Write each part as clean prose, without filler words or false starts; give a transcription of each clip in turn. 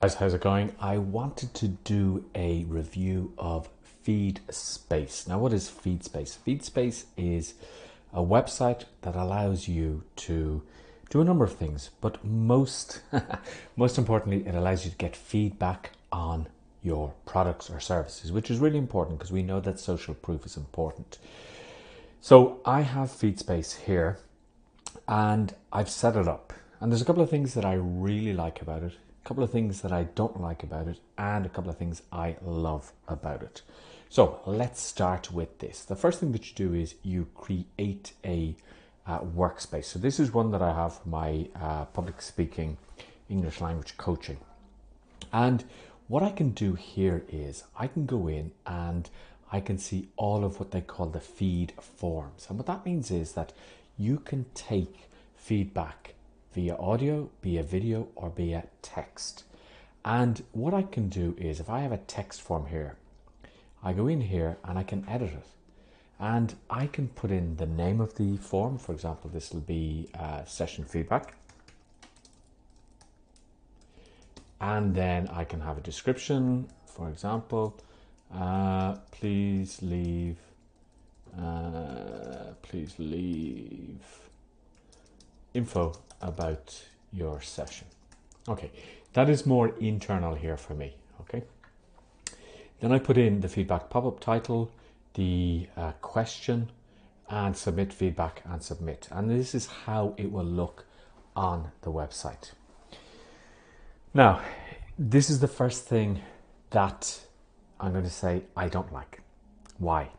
Guys, how's it going? I wanted to do a review of Feedspace. Now, what is Feedspace? Feedspace is a website that allows you to do a number of things, but most most importantly, it allows you to get feedback on your products or services, which is really important because we know that social proof is important. So I have Feedspace here and I've set it up. And there's a couple of things that I really like about it, a couple of things that I don't like about it, and a couple of things I love about it. So let's start with this. The first thing that you do is you create a workspace. So this is one that I have for my public speaking English language coaching. And what I can do here is I can go in and I can see all of what they call the feed forms. And what that means is that you can take feedback via audio, via video, or via text. And what I can do is if I have a text form here, I go in here and I can edit it. And I can put in the name of the form. For example, this will be session feedback. And then I can have a description, for example, please leave info about your session. Okay, that is more internal here for me, okay? Then I put in the feedback pop-up title, the question, and submit feedback and submit. And this is how it will look on the website. Now, this is the first thing that I'm going to say I don't like. Why?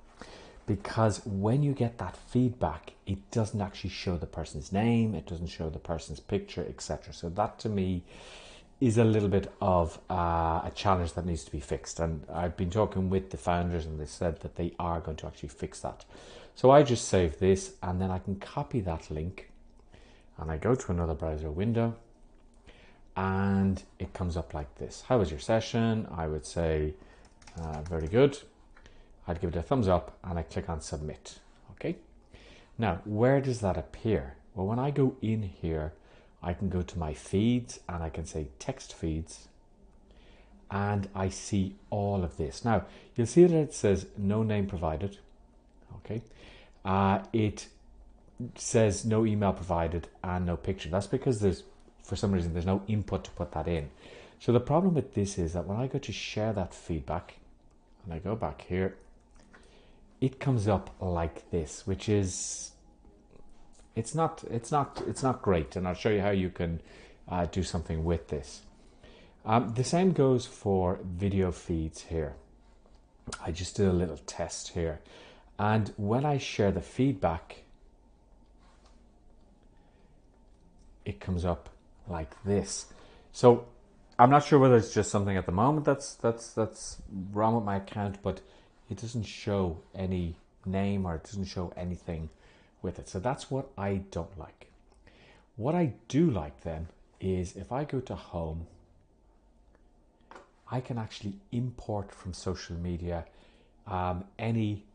Because when you get that feedback, it doesn't actually show the person's name, it doesn't show the person's picture, etc. So that to me is a little bit of a challenge that needs to be fixed. And I've been talking with the founders and they said that they are going to actually fix that. So I just save this and then I can copy that link and I go to another browser window and it comes up like this. How was your session? I would say very good. I'd give it a thumbs up and I click on submit. Okay. Now, where does that appear? Well, when I go in here, I can go to my feeds and I can say text feeds and I see all of this. Now, you'll see that it says no name provided. Okay. It says no email provided and no picture. That's because for some reason, there's no input to put that in. So the problem with this is that when I go to share that feedback and I go back here, it comes up like this, which is, it's not great. And I'll show you how you can do something with this. The same goes for video feeds here. I just did a little test here. And when I share the feedback, it comes up like this. So I'm not sure whether it's just something at the moment that's wrong with my account, but it doesn't show any name or it doesn't show anything with it. So that's what I don't like. What I do like then is if I go to home, I can actually import from social media any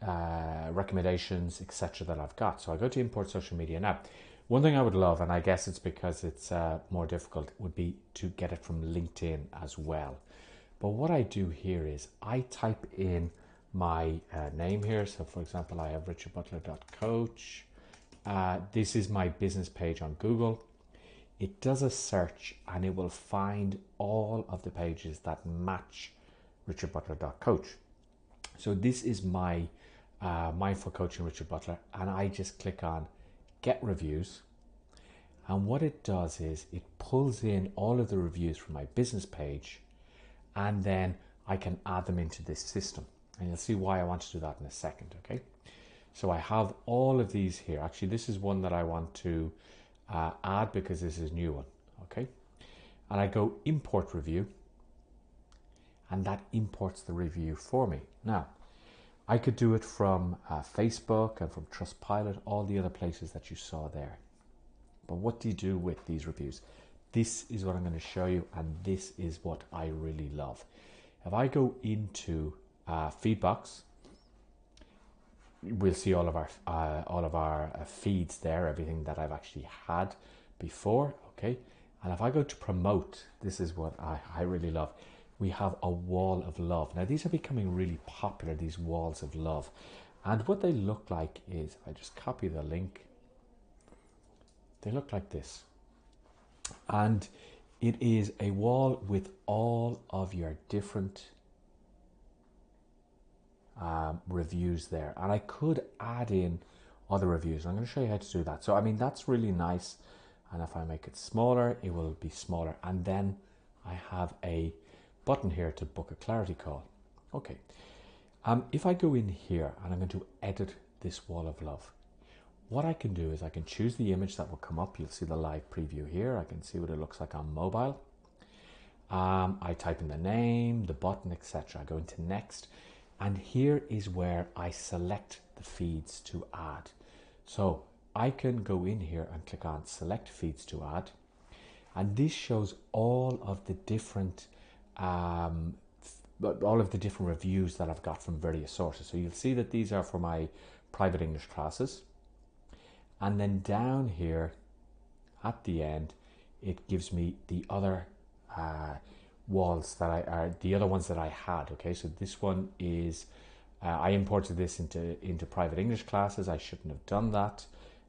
recommendations, etc. that I've got. So I go to import social media. Now, one thing I would love, and I guess it's because it's more difficult, would be to get it from LinkedIn as well. But what I do here is I type in my name here. So for example, I have richardbutler.coach. This is my business page on Google. It does a search and it will find all of the pages that match richardbutler.coach. So this is my mindful coaching Richard Butler, and I just click on get reviews. And what it does is it pulls in all of the reviews from my business page, and then I can add them into this system. And you'll see why I want to do that in a second, okay? So I have all of these here. Actually, this is one that I want to add because this is a new one, okay? And I go import review, and that imports the review for me. Now, I could do it from Facebook and from Trustpilot, all the other places that you saw there. But what do you do with these reviews? This is what I'm going to show you, and this is what I really love. If I go into Feedbox, we'll see all of our feeds there, everything that I've actually had before, okay? And if I go to promote, this is what I really love. We have a wall of love. Now these are becoming really popular, these walls of love. And what they look like is, I just copy the link. They look like this. And it is a wall with all of your different reviews there. And I could add in other reviews. I'm going to show you how to do that. So, I mean, that's really nice. And if I make it smaller, it will be smaller. And then I have a button here to book a clarity call. Okay. If I go in here and I'm going to edit this wall of love, what I can do is I can choose the image that will come up. You'll see the live preview here. I can see what it looks like on mobile. I type in the name, the button, etc. I go into next. And here is where I select the feeds to add. So I can go in here and click on select feeds to add. And this shows all of the different reviews that I've got from various sources. So you'll see that these are for my private English classes. And then down here at the end, it gives me the other walls that the other ones that I had. Okay, so this one is I imported this into private English classes. I shouldn't have done that.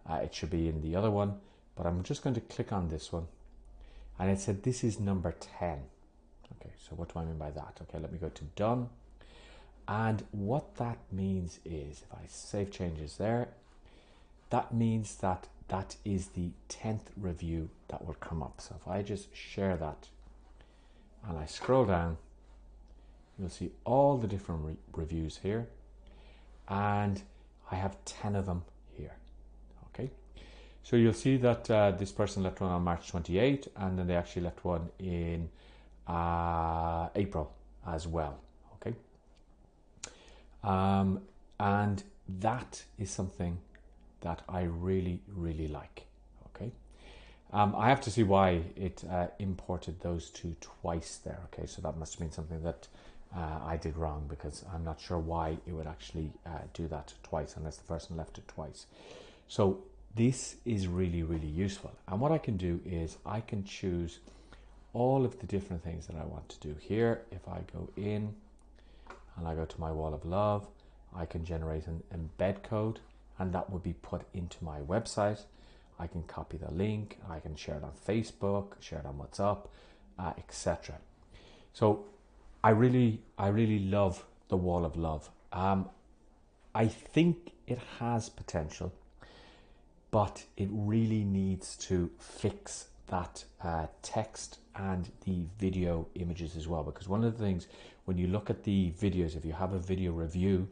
It should be in the other one, but I'm just going to click on this one, and it said this is number 10. Okay, so what do I mean by that? Okay, let me go to done, and what that means is if I save changes there, that means that that is the 10th review that will come up. So if I just share that and I scroll down, you'll see all the different reviews here, and I have 10 of them here. Okay, so you'll see that this person left one on March 28, and then they actually left one in April as well. Okay, and that is something that I really, really like. Okay, I have to see why it imported those two twice there. Okay, so that must have been something that I did wrong, because I'm not sure why it would actually do that twice unless the person left it twice. So this is really, really useful. And what I can do is I can choose all of the different things that I want to do here. If I go in and I go to my wall of love, I can generate an embed code, and that will be put into my website. I can copy the link, I can share it on Facebook, share it on WhatsApp, etc. So I really love the wall of love. I think it has potential, but it really needs to fix that text and the video images as well, because one of the things when you look at the videos, if you have a video review,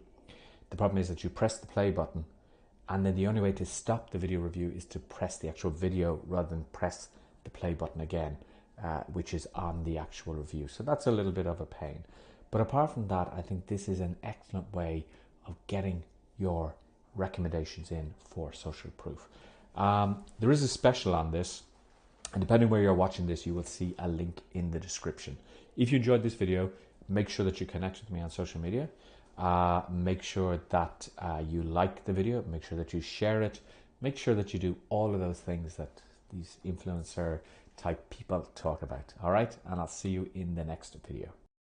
the problem is that you press the play button, and then the only way to stop the video review is to press the actual video rather than press the play button again, which is on the actual review. So that's a little bit of a pain. But apart from that, I think this is an excellent way of getting your recommendations in for social proof. There is a special on this, and depending where you're watching this, you will see a link in the description. If you enjoyed this video, make sure that you connect with me on social media. Make sure that you like the video, make sure that you share it, make sure that you do all of those things that these influencer type people talk about. All right, and I'll see you in the next video.